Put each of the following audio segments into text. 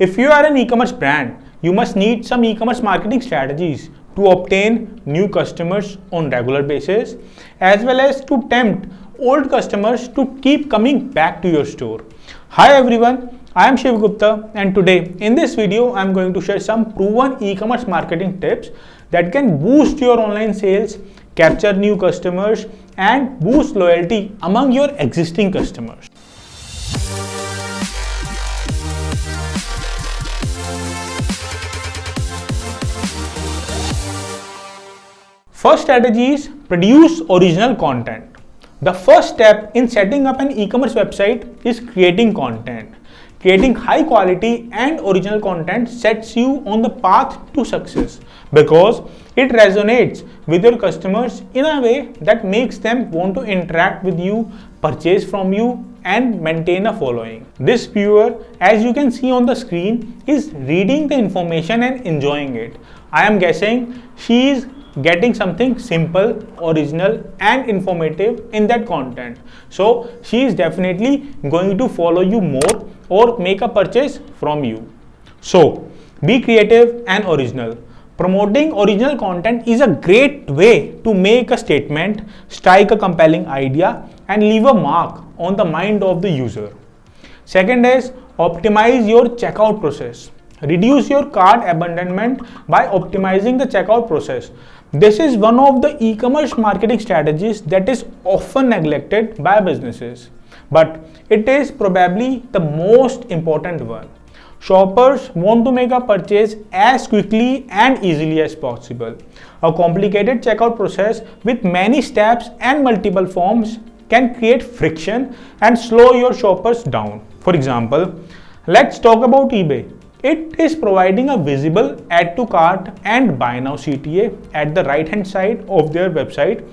If you are an e-commerce brand, you must need some e-commerce marketing strategies to obtain new customers on regular basis, as well as to tempt old customers to keep coming back to your store. Hi everyone, I am Shiv Gupta, and today in this video I am going to share some proven e-commerce marketing tips that can boost your online sales, capture new customers, and boost loyalty among your existing customers. First strategy is produce original content. The first step in setting up an e-commerce website is creating content. Creating high quality and original content sets you on the path to success because it resonates with your customers in a way that makes them want to interact with you, purchase from you, and maintain a following. This viewer, as you can see on the screen, is reading the information and enjoying it. I am guessing she is getting something simple, original, and informative in that content. So she is definitely going to follow you more or make a purchase from you. So be creative and original. Promoting original content is a great way to make a statement, strike a compelling idea, and leave a mark on the mind of the user. Second is optimize your checkout process. Reduce your cart abandonment by optimizing the checkout process. This is one of the e-commerce marketing strategies that is often neglected by businesses, but it is probably the most important one. Shoppers want to make a purchase as quickly and easily as possible. A complicated checkout process with many steps and multiple forms can create friction and slow your shoppers down. For example, let's talk about eBay. It is providing a visible add to cart and buy now CTA at the right hand side of their website.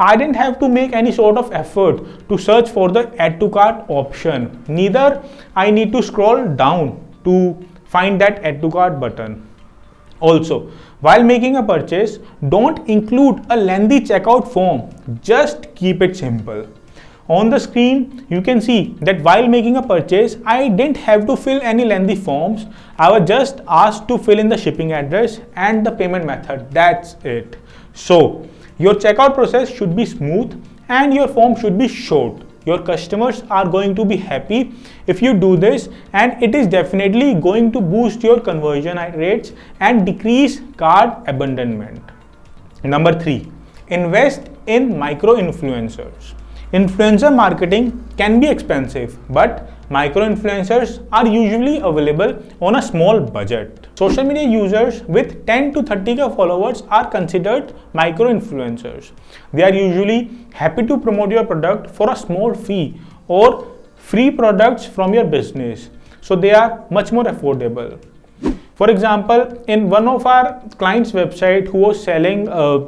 I didn't have to make any sort of effort to search for the add to cart option. Neither I need to scroll down to find that add to cart button. Also, while making a purchase, don't include a lengthy checkout form. Just keep it simple. On the screen, you can see that while making a purchase, I didn't have to fill any lengthy forms. I was just asked to fill in the shipping address and the payment method. That's it. So, your checkout process should be smooth and your form should be short. Your customers are going to be happy if you do this, and it is definitely going to boost your conversion rates and decrease cart abandonment. Number 3, invest in micro influencers. Influencer marketing can be expensive, but micro-influencers are usually available on a small budget. Social media users with 10 to 30k followers are considered micro-influencers. They are usually happy to promote your product for a small fee or free products from your business. So they are much more affordable. For example, in one of our clients' website who was selling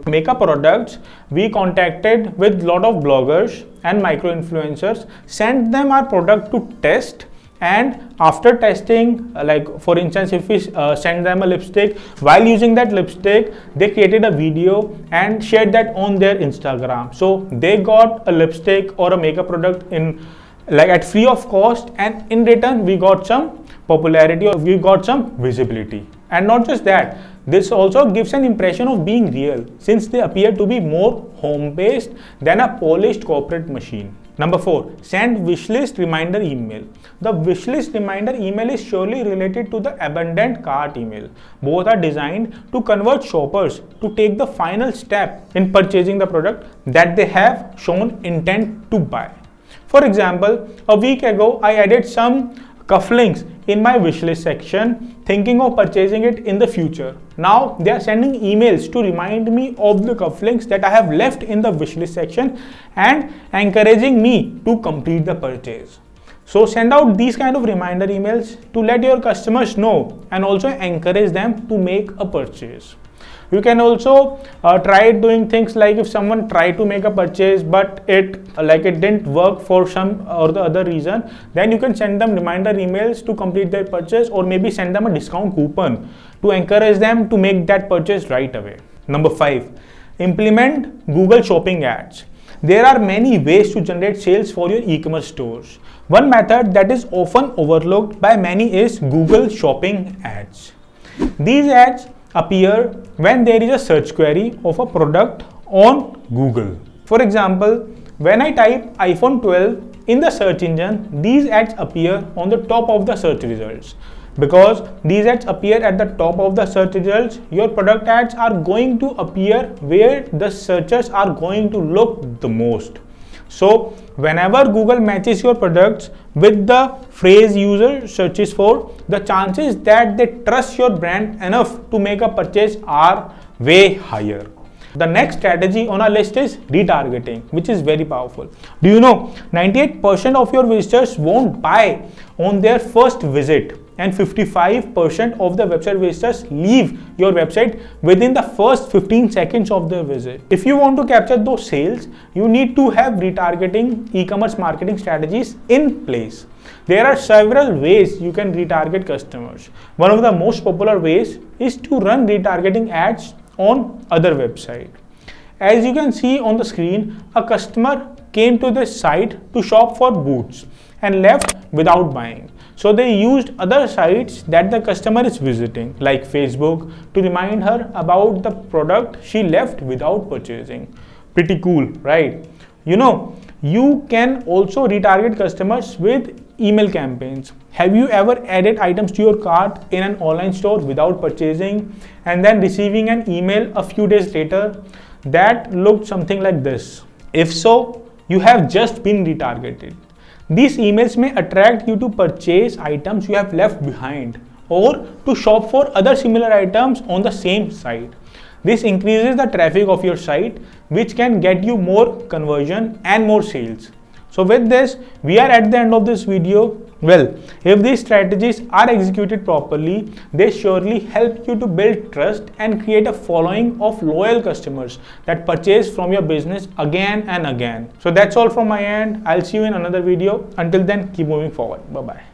makeup products, we contacted with lot of bloggers and micro-influencers, sent them our product to test, and after testing, like for instance, if we send them a lipstick, while using that lipstick, they created a video and shared that on their Instagram. So they got a lipstick or a makeup product in at free of cost, and in return we got some popularity or we got some visibility. And not just that, this also gives an impression of being real since they appear to be more home-based than a polished corporate machine. Number 4, send wishlist reminder email. The wishlist reminder email is surely related to the abandoned cart email. Both are designed to convert shoppers to take the final step in purchasing the product that they have shown intent to buy. For example, a week ago, I added some cufflinks in my wishlist section, thinking of purchasing it in the future. Now they are sending emails to remind me of the cufflinks that I have left in the wishlist section and encouraging me to complete the purchase. So send out these kind of reminder emails to let your customers know and also encourage them to make a purchase. You can also try doing things like if someone tried to make a purchase but it didn't work for some or the other reason, then you can send them reminder emails to complete their purchase, or maybe send them a discount coupon to encourage them to make that purchase right away. Number 5, implement Google Shopping ads. There are many ways to generate sales for your e-commerce stores. One method that is often overlooked by many is Google Shopping ads. These ads appear when there is a search query of a product on Google. For example, when I type iPhone 12 in the search engine, these ads appear on the top of the search results. Because these ads appear at the top of the search results, your product ads are going to appear where the searchers are going to look the most. So whenever Google matches your products with the phrase user searches for, the chances that they trust your brand enough to make a purchase are way higher. The next strategy on our list is retargeting, which is very powerful. Do you know 98% of your visitors won't buy on their first visit, and 55% of the website visitors leave your website within the first 15 seconds of their visit. If you want to capture those sales, you need to have retargeting e-commerce marketing strategies in place. There are several ways you can retarget customers. One of the most popular ways is to run retargeting ads on other website. As you can see on the screen, a customer came to this site to shop for boots and left without buying. So they used other sites that the customer is visiting, like Facebook, to remind her about the product she left without purchasing. Pretty cool, right? You know, you can also retarget customers with email campaigns. Have you ever added items to your cart in an online store without purchasing and then receiving an email a few days later that looked something like this? If so, you have just been retargeted. These emails may attract you to purchase items you have left behind or to shop for other similar items on the same site. This increases the traffic of your site, which can get you more conversion and more sales. So with this, we are at the end of this video. Well, if these strategies are executed properly, they surely help you to build trust and create a following of loyal customers that purchase from your business again and again. So that's all from my end. I'll see you in another video. Until then, keep moving forward. Bye-bye.